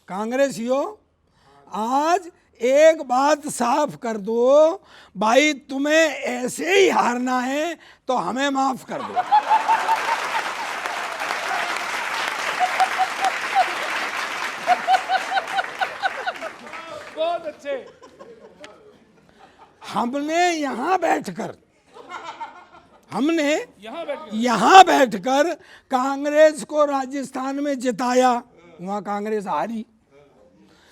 कांग्रेसियों, आज एक बात साफ कर दो भाई, तुम्हें ऐसे ही हारना है तो हमें माफ कर दो। बहुत अच्छे। हमने यहाँ बैठकर यहाँ बैठकर कांग्रेस को राजस्थान में जिताया, वहाँ कांग्रेस हारी।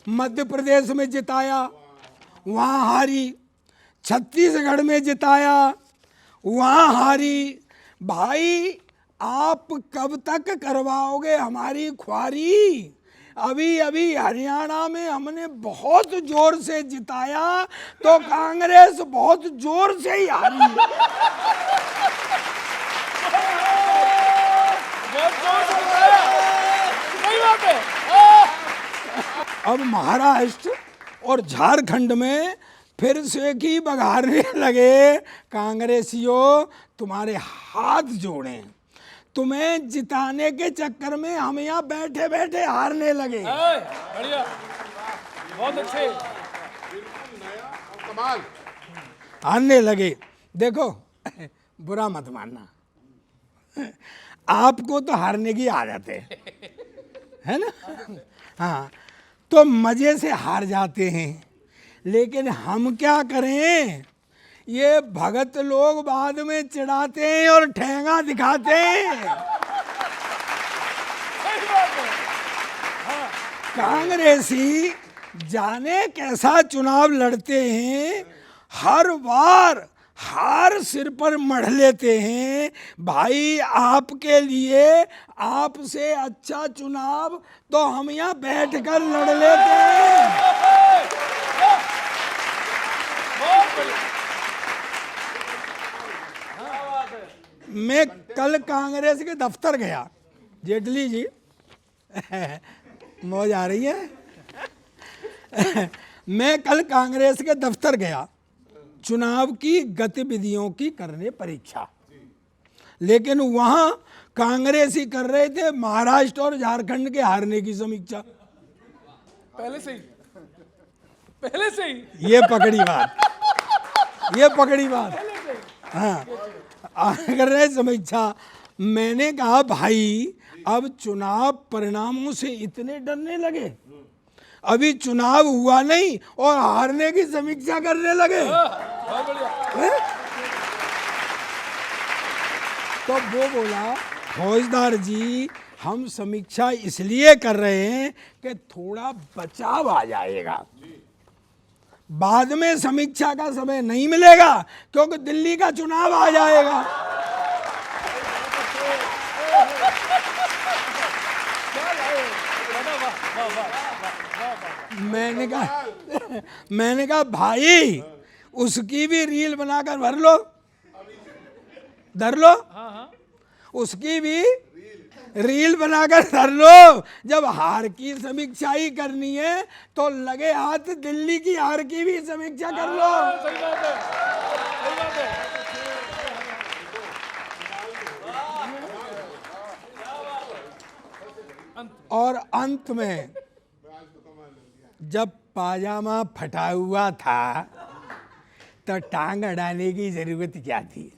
मध्य प्रदेश में जिताया, वहाँ हारी। छत्तीसगढ़ में जिताया, वहाँ हारी। भाई आप कब तक करवाओगे हमारी ख्वारी? अभी अभी हरियाणा में हमने बहुत जोर से जिताया तो कांग्रेस बहुत जोर से ही हारी। सही बात है। अब महाराष्ट्र और झारखंड में फिर से की बघारने लगे। कांग्रेसियों, तुम्हारे हाथ जोड़े, तुम्हें जिताने के चक्कर में हम यहाँ बैठे बैठे हारने लगे। बढ़िया, बहुत अच्छे। हारने लगे। देखो, बुरा मत मानना, आपको तो हारने की आदत है ना? हाँ, तो मजे से हार जाते हैं, लेकिन हम क्या करें? ये भगत लोग बाद में चिढ़ाते हैं और ठेंगा दिखाते हैं। कांग्रेसी जाने कैसा चुनाव लड़ते हैं, हर बार हार सिर पर मढ़ लेते हैं। भाई आपके लिए आपसे अच्छा चुनाव तो हम यहाँ बैठकर लड़ लेते हैं। मैं कल कांग्रेस के दफ्तर गया, जेटली जी मौज आ रही है। मैं कल कांग्रेस के दफ्तर गया, चुनाव की गतिविधियों की करने परीक्षा, लेकिन वहां कांग्रेसी कर रहे थे महाराष्ट्र और झारखंड के हारने की समीक्षा। पहले से ही ये पकड़ी बात। हाँ, कर रहे समीक्षा। मैंने कहा भाई, अब चुनाव परिणामों से इतने डरने लगे? अभी चुनाव हुआ नहीं और हारने की समीक्षा करने लगे। बहुत बढ़िया। तो वो बोला, फौजदार जी, हम समीक्षा इसलिए कर रहे हैं कि थोड़ा बचाव आ जाएगा, बाद में समीक्षा का समय नहीं मिलेगा क्योंकि दिल्ली का चुनाव आ जाएगा। मैंने कहा भाई, उसकी भी रील बनाकर धर लो। उसकी भी रील बनाकर धर लो। जब हार की समीक्षा ही करनी है तो लगे हाथ दिल्ली की हार की भी समीक्षा कर लो। सही बात है। और अंत में जब पाजामा फटा हुआ था तो टांग अड़ाने की जरूरत क्या थी?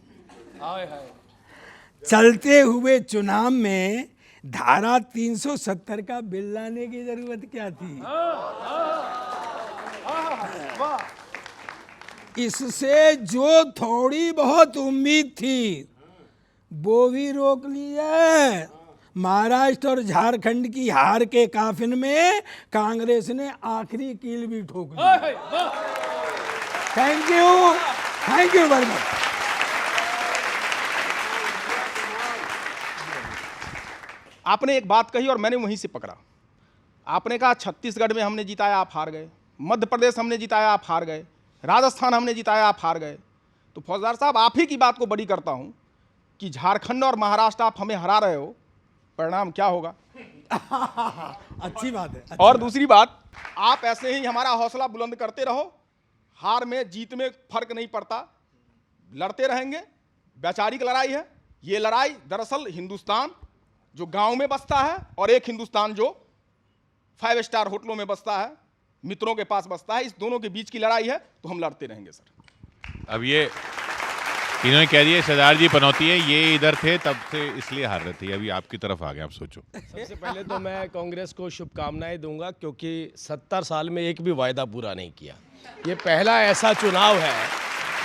चलते हुए चुनाव में धारा 370 का बिल लाने की जरूरत क्या थी? इससे जो थोड़ी बहुत उम्मीद थी वो भी रोक ली है। महाराष्ट्र और झारखंड की हार के काफिन में कांग्रेस ने आखिरी कील भी ठोक दी। Thank you very much. आपने एक बात कही और मैंने वहीं से पकड़ा। आपने कहा छत्तीसगढ़ में हमने जिताया, आप हार गए। मध्य प्रदेश हमने जिताया, आप हार गए। राजस्थान हमने जिताया, आप हार गए। तो फौजदार साहब, आप ही की बात को बड़ी करता हूं कि झारखंड और महाराष्ट्र आप हमें हरा रहे हो, परिणाम क्या होगा? अच्छी बात है। और दूसरी बात, आप ऐसे ही हमारा हौसला बुलंद करते रहो। हार में जीत में फर्क नहीं पड़ता, लड़ते रहेंगे। वैचारिक लड़ाई है ये। लड़ाई दरअसल हिंदुस्तान जो गांव में बसता है और एक हिंदुस्तान जो 5 स्टार होटलों में बसता है, मित्रों के पास बसता है। इस दोनों के बीच की लड़ाई है, तो हम लड़ते रहेंगे सर। अब ये इन्होंने कह दिया सरदार जी पनौती है, ये इधर थे तब से इसलिए हार रहे थे, अभी आपकी तरफ आ गए, आप सोचो। सबसे पहले तो मैं कांग्रेस को शुभकामनाएं दूंगा, क्योंकि 70 साल में एक भी वायदा पूरा नहीं किया। ये पहला ऐसा चुनाव है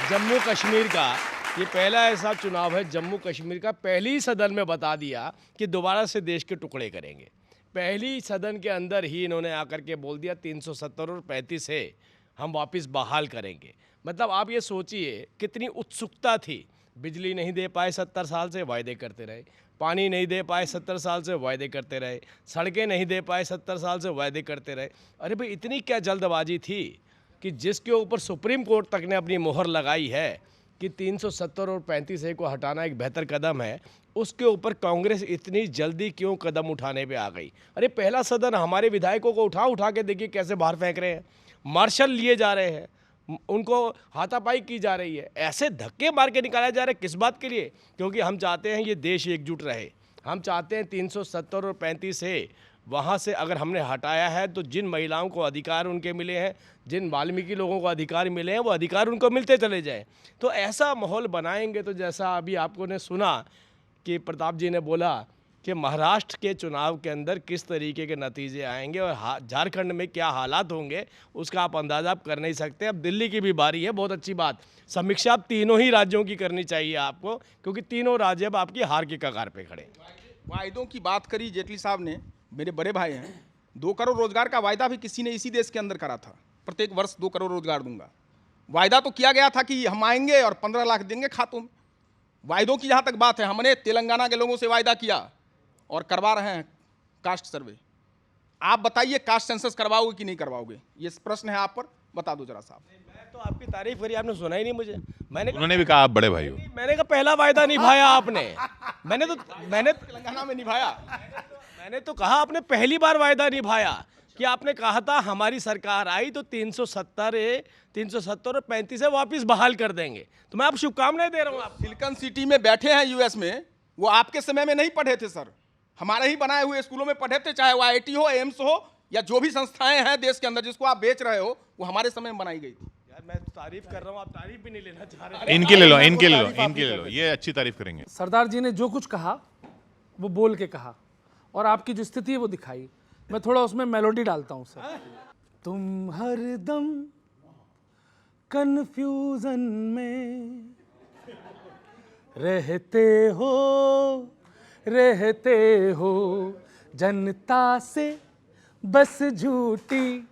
जम्मू कश्मीर का, ये पहला ऐसा चुनाव है जम्मू कश्मीर का, पहली ही सदन में बता दिया कि दोबारा से देश के टुकड़े करेंगे। पहली सदन के अंदर ही इन्होंने आकर के बोल दिया 370 और 35 है हम वापस बहाल करेंगे। मतलब आप ये सोचिए कितनी उत्सुकता थी। बिजली नहीं दे पाए 70 साल से, वायदे करते रहे। पानी नहीं दे पाए 70 साल से, वायदे करते रहे। सड़कें नहीं दे पाए 70 साल से, वायदे करते रहे। अरे भाई इतनी क्या जल्दबाजी थी कि जिसके ऊपर सुप्रीम कोर्ट तक ने अपनी मोहर लगाई है कि 370 और 35 ए को हटाना एक बेहतर कदम है, उसके ऊपर कांग्रेस इतनी जल्दी क्यों कदम उठाने पे आ गई। अरे पहला सदन हमारे विधायकों को उठा के देखिए कैसे बाहर फेंक रहे हैं, मार्शल लिए जा रहे हैं, उनको हाथापाई की जा रही है, ऐसे धक्के मार के निकाला जा रहा है। किस बात के लिए? क्योंकि हम चाहते हैं ये देश एकजुट रहे। हम चाहते हैं 370 और 35 है वहाँ से अगर हमने हटाया है तो जिन महिलाओं को अधिकार उनके मिले हैं, जिन वाल्मीकि लोगों को अधिकार मिले हैं, वो अधिकार उनको मिलते चले जाएं। तो ऐसा माहौल बनाएंगे तो जैसा अभी आपको ने सुना कि प्रताप जी ने बोला कि महाराष्ट्र के चुनाव के अंदर किस तरीके के नतीजे आएंगे और झारखंड में क्या हालात होंगे, उसका आप अंदाज़ा आप कर नहीं सकते। अब दिल्ली की भी बारी है। बहुत अच्छी बात, समीक्षा आप तीनों ही राज्यों की करनी चाहिए आपको, क्योंकि तीनों राज्य अब आपकी हार के कगार पे खड़े। वायदों की बात करी जेटली साहब ने, मेरे बड़े भाई हैं। 2 करोड़ रोजगार का वायदा भी किसी ने इसी देश के अंदर करा था, प्रत्येक वर्ष 2 करोड़ रोजगार दूंगा। वायदा तो किया गया था कि हम आएंगे और 15 लाख देंगे खातों में। वायदों की जहाँ तक बात है, हमने तेलंगाना के लोगों से वायदा किया और करवा रहे हैं कास्ट सर्वे। आप बताइए कास्ट सेंसस करवाओगे कि नहीं करवाओगे? ये प्रश्न है आप पर, बता दो जरा साहब। मैं तो आपकी तारीफ करी, आपने सुना ही नहीं मुझे। उन्होंने भी कहा आप बड़े भाई हो। मैंने कहा पहला वायदा निभाया आपने। मैंने तेलंगाना में निभाया। मैंने तो कहा आपने पहली बार वायदा निभाया कि आपने कहा था हमारी सरकार आई तो 370 और 35 है वापस बहाल कर देंगे। तो मैं आप शुभकामनाएं दे रहा हूँ। आप सिलिकॉन सिटी में बैठे हैं यूएस में, वो आपके समय में नहीं पढ़े थे सर, हमारे ही बनाए हुए स्कूलों में पढ़े थे। चाहे वो IIT हो, एम्स हो, या जो भी संस्थाएं हैं देश के अंदर जिसको आप बेच रहे हो, वो हमारे समय में बनाई गई थी। यार मैं तारीफ कर रहा हूँ, आप तारीफ भी नहीं लेना चाह रहे। इनकी ले लो, ये अच्छी तारीफ करेंगे। सरदार जी ने जो कुछ कहा वो बोल के कहा और आपकी जो स्थिति है वो दिखाई। मैं थोड़ा उसमें मेलोडी डालता हूँ सर। तुम हरदम कन्फ्यूजन में रहते हो, जनता से बस झूठी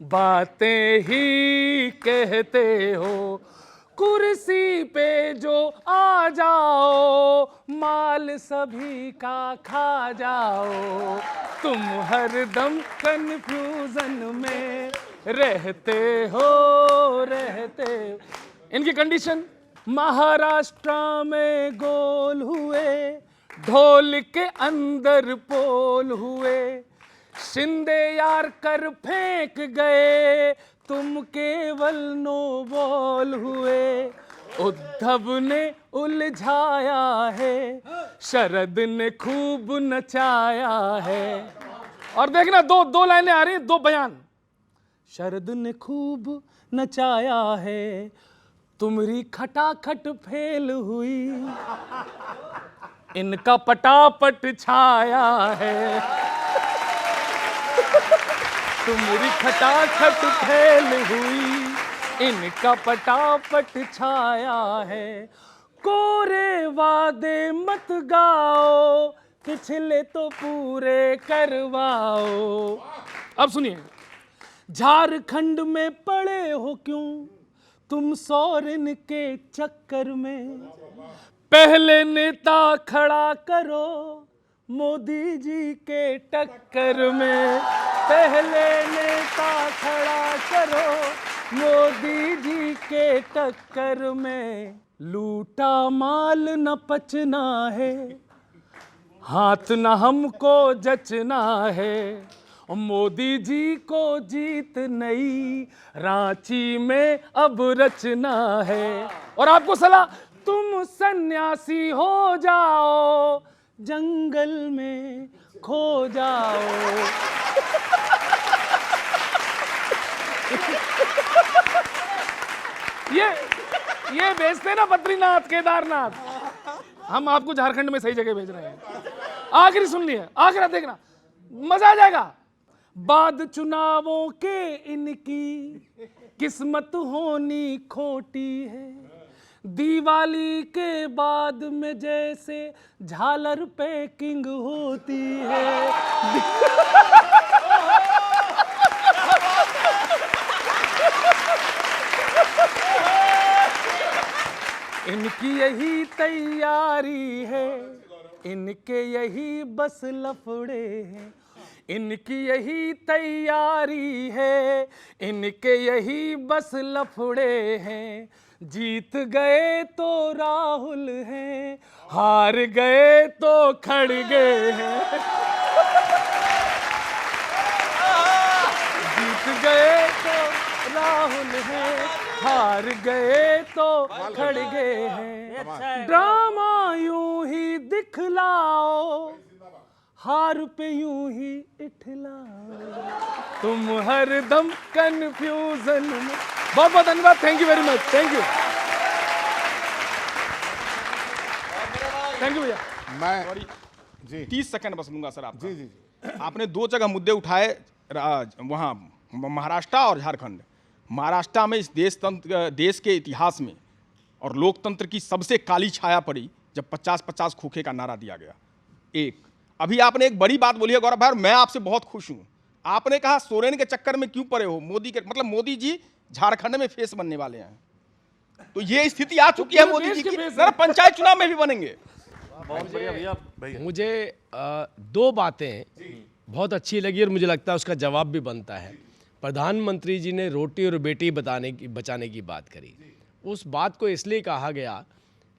बातें ही कहते हो। कुर्सी पे जो आ जाओ, माल सभी का खा जाओ। तुम हरदम कन्फ्यूजन में रहते हो। इनकी कंडीशन, महाराष्ट्र में गोल हुए, ढोल के अंदर पोल हुए, शिंदे यार कर फेंक गए, तुम केवल नो बॉल हुए। उद्धव ने उलझाया है, शरद ने खूब नचाया है। और देखना दो लाइनें आ रही, 2 बयान। शरद ने खूब नचाया है, तुम्हारी खटाखट फेल हुई, इनका पटापट छाया है। तुम्हारी खटाखट फेल हुई, इनका पटापट छाया है। कोरे वादे मत गाओ, पिछले तो पूरे करवाओ। अब सुनिए, झारखंड में पड़े हो क्यों तुम सोरेन के चक्कर में? पहले नेता खड़ा करो मोदी जी के टक्कर में। पहले नेता खड़ा करो मोदी जी के टक्कर में। लूटा माल न पचना है, हाथ न हमको जचना है। मोदी जी को जीत नई रांची में अब रचना है। और आपको सलाह, तुम सन्यासी हो जाओ, जंगल में खो जाओ। ये भेजते ना बद्रीनाथ केदारनाथ, हम आपको झारखंड में सही जगह भेज रहे हैं। आखिरी सुननी आखिरी देखना, मजा आ जाएगा। बाद चुनावों के इनकी किस्मत होनी खोटी है, दिवाली के बाद में जैसे झालर पैकिंग होती है। इनकी यही तैयारी है, इनके यही बस लफड़े हैं, इनकी यही तैयारी है, इनके यही बस लफड़े हैं। जीत गए तो राहुल हैं, हार गए तो खड़गे हैं। जीत गए तो राहुल हैं, हार गए तो खड़गे हैं। ड्रामा यूं ही दिखलाओ, हार पे यूं ही इठलाओ, तुम हरदम कंफ्यूजन में। बहुत बहुत धन्यवाद, thank you very much, thank you भैया। मैं जी 30 सेकंड बस लूंगा सर आपका। जी। आपने दो जगह मुद्दे उठाए, वहाँ महाराष्ट्र और झारखंड। महाराष्ट्र में इस देश के इतिहास में और लोकतंत्र की सबसे काली छाया पड़ी जब 50-50 खोखे का नारा दिया गया। एक अभी आपने एक बड़ी बात बोली है गौरव भाई, और मैं आपसे बहुत खुश हूं। आपने कहा सोरेन के चक्कर में क्यों पड़े हो, मोदी के, मतलब मोदी जी झारखंड में फेस बनने वाले हैं। तो ये स्थिति आ चुकी है मोदी जी की, सर पंचायत चुनाव में भी बनेंगे। मुझे दो बातें बहुत अच्छी लगी और मुझे लगता है उसका जवाब भी बनता है। प्रधानमंत्री जी ने रोटी और बेटी बचाने की बात करी। उस बात को इसलिए कहा गया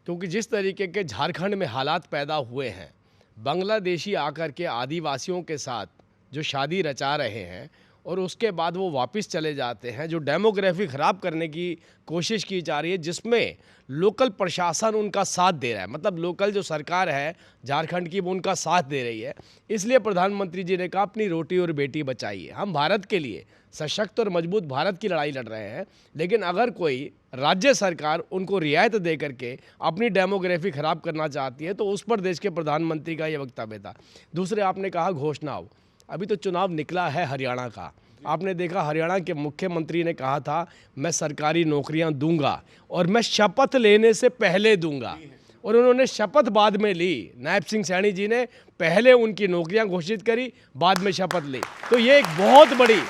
क्योंकि जिस तरीके के झारखंड में हालात पैदा हुए हैं, बांग्लादेशी आकर के आदिवासियों के साथ जो शादी रचा रहे हैं और उसके बाद वो वापस चले जाते हैं, जो डेमोग्राफी ख़राब करने की कोशिश की जा रही है, जिसमें लोकल प्रशासन उनका साथ दे रहा है, मतलब लोकल जो सरकार है झारखंड की वो उनका साथ दे रही है। इसलिए प्रधानमंत्री जी ने कहा अपनी रोटी और बेटी बचाइए। हम भारत के लिए सशक्त और मजबूत भारत की लड़ाई लड़ रहे हैं, लेकिन अगर कोई राज्य सरकार उनको रियायत दे करके अपनी डेमोग्राफी ख़राब करना चाहती है तो उस पर देश के प्रधानमंत्री का ये वक्तव्य था। दूसरे, आपने कहा घोषणाओं, अभी तो चुनाव निकला है हरियाणा का, आपने देखा हरियाणा के मुख्यमंत्री ने कहा था मैं सरकारी नौकरियां दूंगा और मैं शपथ लेने से पहले दूंगा, और उन्होंने शपथ बाद में ली। नायब सिंह सैनी जी ने पहले उनकी नौकरियां घोषित करी, बाद में शपथ ली। तो ये एक बहुत बड़ी,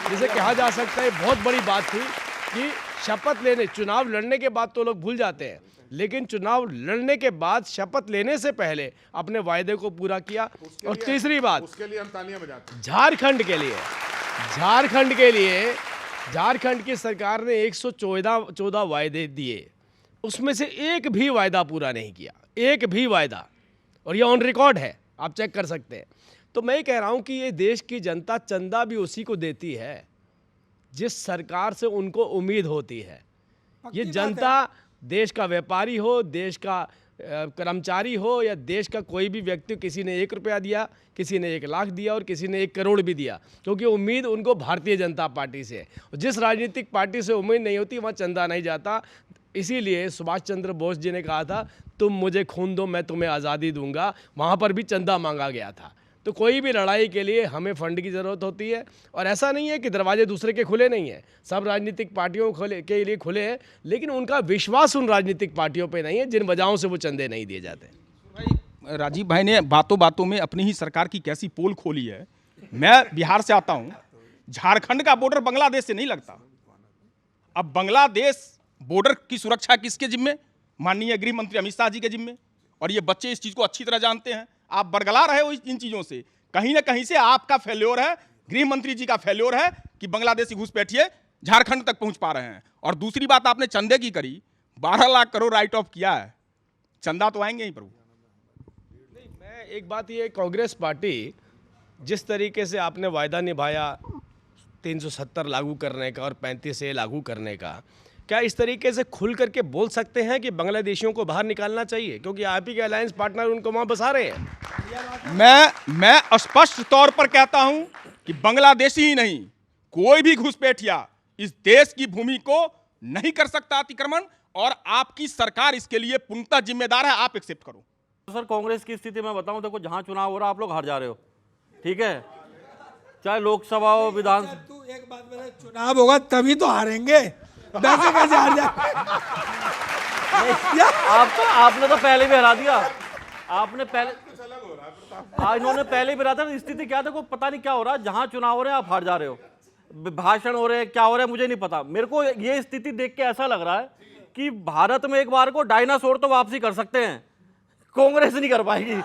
जिसे कहा जा सकता है बहुत बड़ी बात थी कि शपथ लेने, चुनाव लड़ने के बाद तो लोग भूल जाते हैं, लेकिन चुनाव लड़ने के बाद शपथ लेने से पहले अपने वायदे को पूरा किया। और तीसरी बात, उसके लिए हम तालियां बजाते हैं। झारखंड की सरकार ने 114 वायदे दिए, उसमें से एक भी वायदा पूरा नहीं किया, एक भी वायदा, और ये ऑन रिकॉर्ड है, आप चेक कर सकते हैं। तो मैं कह रहा हूं कि ये देश की जनता चंदा भी उसी को देती है जिस सरकार से उनको उम्मीद होती है। ये जनता, देश का व्यापारी हो, देश का कर्मचारी हो या देश का कोई भी व्यक्ति, किसी ने 1 रुपया दिया, किसी ने 1 लाख दिया और किसी ने 1 करोड़ भी दिया, क्योंकि उम्मीद उनको भारतीय जनता पार्टी से है। जिस राजनीतिक पार्टी से उम्मीद नहीं होती वहाँ चंदा नहीं जाता। इसीलिए सुभाष चंद्र बोस जी ने कहा था तुम मुझे खून दो मैं तुम्हें आज़ादी दूंगा, वहाँ पर भी चंदा मांगा गया था। तो कोई भी लड़ाई के लिए हमें फंड की ज़रूरत होती है, और ऐसा नहीं है कि दरवाजे दूसरे के खुले नहीं हैं, सब राजनीतिक पार्टियों के लिए खुले हैं, लेकिन उनका विश्वास उन राजनीतिक पार्टियों पे नहीं है जिन वजहों से वो चंदे नहीं दिए जाते। भाई राजीव भाई ने बातों बातों में अपनी ही सरकार की कैसी पोल खोली है। मैं बिहार से आता हूँ, झारखंड का बॉर्डर बांग्लादेश से नहीं लगता। अब बांग्लादेश बॉर्डर की सुरक्षा किसके जिम्मे? माननीय गृह मंत्री अमित शाह जी के जिम्मे, और ये बच्चे इस चीज़ को अच्छी तरह जानते हैं। आप बरगला रहे हो इन चीज़ों से, कहीं ना कहीं से आपका फेल्योर है, गृह मंत्री जी का फेल्योर है कि बांग्लादेशी घुसपैठिए झारखंड तक पहुंच पा रहे हैं। और दूसरी बात आपने चंदे की करी, 12 लाख करोड़ राइट ऑफ किया है, चंदा तो आएंगे ही प्रभु। नहीं, मैं एक बात ये, कांग्रेस पार्टी जिस तरीके से आपने वायदा निभाया 370 लागू करने का और 35A लागू करने का, क्या इस तरीके से खुल करके बोल सकते हैं कि बांग्लादेशियों को बाहर निकालना चाहिए, क्योंकि आप ही के अलायंस पार्टनर उनको वहाँ बसा रहे हैं? मैं स्पष्ट तौर पर कहता हूं कि बांग्लादेशी ही नहीं, कोई भी घुसपैठिया इस देश की भूमि को नहीं कर सकता अतिक्रमण, और आपकी सरकार इसके लिए पूर्णतः जिम्मेदार है, आप एक्सेप्ट करो। सर कांग्रेस की स्थिति मैं बताऊं, देखो जहां चुनाव हो रहा आप लोग हार जा रहे हो, ठीक है, चाहे लोकसभा हो विधान। तू एक बात बता, चुनाव होगा तभी तो हारेंगे, वैसे कैसे हार जाए? आपने तो पहले भी हरा दिया, आपने पहले इन्होंने पहले भी हरा था। स्थिति क्या, देखो पता नहीं क्या हो रहा है, जहां चुनाव हो रहे हैं आप हार जा रहे हो, भाषण हो रहे हैं, क्या हो रहा है मुझे नहीं पता। मेरे को ये स्थिति देख के ऐसा लग रहा है कि भारत में एक बार को डायनासोर तो वापसी कर सकते हैं, कांग्रेस नहीं कर पाएगी।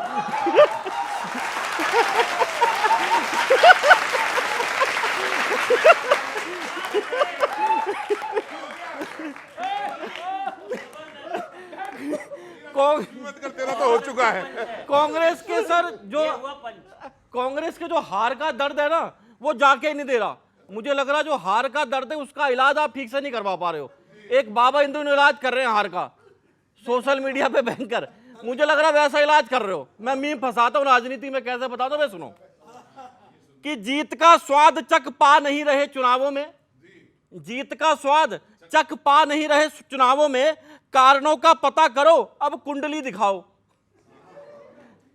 तेरा तो हो चुका है। कांग्रेस के सर जो कांग्रेस के जो हार का दर्द है ना, वो जाके नहीं दे रहा। मुझे लग रहा जो हार का दर्द है उसका इलाज आप ठीक से नहीं करवा पा रहे हो। एक बाबा इंदु इलाज कर रहे हैं हार का, सोशल मीडिया पे बैंकर, मुझे लग रहा वैसा इलाज कर रहे हो। मैं मीम फंसाता हूं राजनीति में, कैसे बताता हूं मैं, सुनो कि जीत का स्वाद चख पा नहीं रहे चुनावों में, जीत का स्वाद चख पा नहीं रहे चुनावों में, कारणों का पता करो अब कुंडली दिखाओ,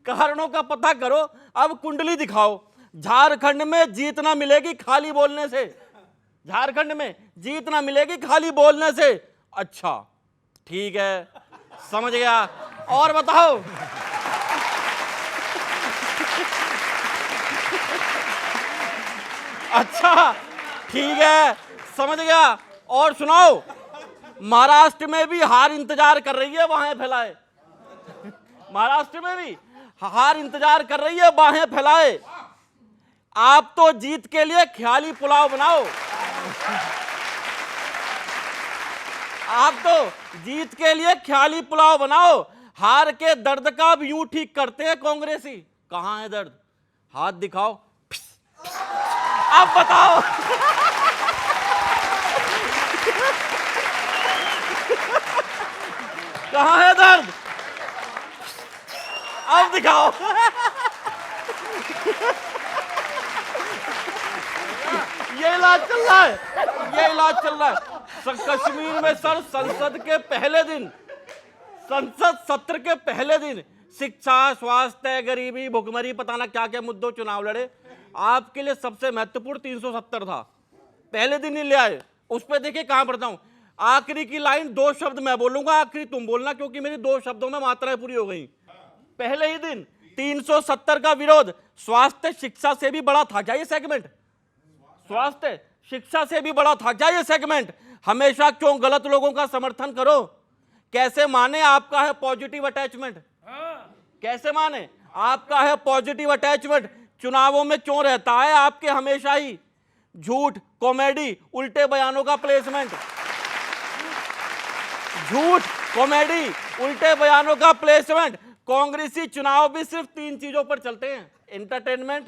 कारणों का पता करो अब कुंडली दिखाओ। झारखंड में जीत ना मिलेगी खाली बोलने से, झारखंड में जीत ना मिलेगी खाली बोलने से। अच्छा ठीक है, समझ गया, और बताओ। अच्छा ठीक है, समझ गया, और सुनाओ। महाराष्ट्र में भी हार इंतजार कर रही है, बाहें फैलाए, महाराष्ट्र में भी हार इंतजार कर रही है, बाहें फैलाए। आप तो जीत के लिए ख्याली पुलाव बनाओ, आप तो जीत के लिए ख्याली पुलाव बनाओ। हार के दर्द का अब यूं ठीक करते हैं कांग्रेसी। कहां है दर्द, हाथ दिखाओ, अब बताओ। कहां है दर्द, अब दिखाओ। ये इलाज चल रहा है, ये इलाज चल रहा है। कश्मीर में सर संसद के पहले दिन, संसद सत्र के पहले दिन शिक्षा, स्वास्थ्य, गरीबी, भुखमरी, पता ना क्या क्या मुद्दों चुनाव लड़े। आपके लिए सबसे महत्वपूर्ण 370 था, पहले दिन ही ले आए। उस पर देखिए कहां पढ़ता हूं, आखिरी की लाइन 2 शब्द मैं बोलूंगा, आखिरी तुम बोलना, क्योंकि मेरी 2 शब्दों में मात्राएं पूरी हो गई। पहले ही दिन 370 का विरोध। स्वास्थ्य शिक्षा से भी बड़ा था क्या ये सेगमेंट, स्वास्थ्य शिक्षा से भी बड़ा था क्या ये सेगमेंट। हमेशा क्यों गलत लोगों का समर्थन करो, कैसे माने आपका है पॉजिटिव अटैचमेंट, कैसे माने आपका है पॉजिटिव अटैचमेंट। चुनावों में क्यों रहता है आपके हमेशा ही झूठ, कॉमेडी, उल्टे बयानों का प्लेसमेंट, झूठ, कॉमेडी, उल्टे बयानों का प्लेसमेंट। कांग्रेसी चुनाव भी सिर्फ 3 चीजों पर चलते हैं, एंटरटेनमेंट,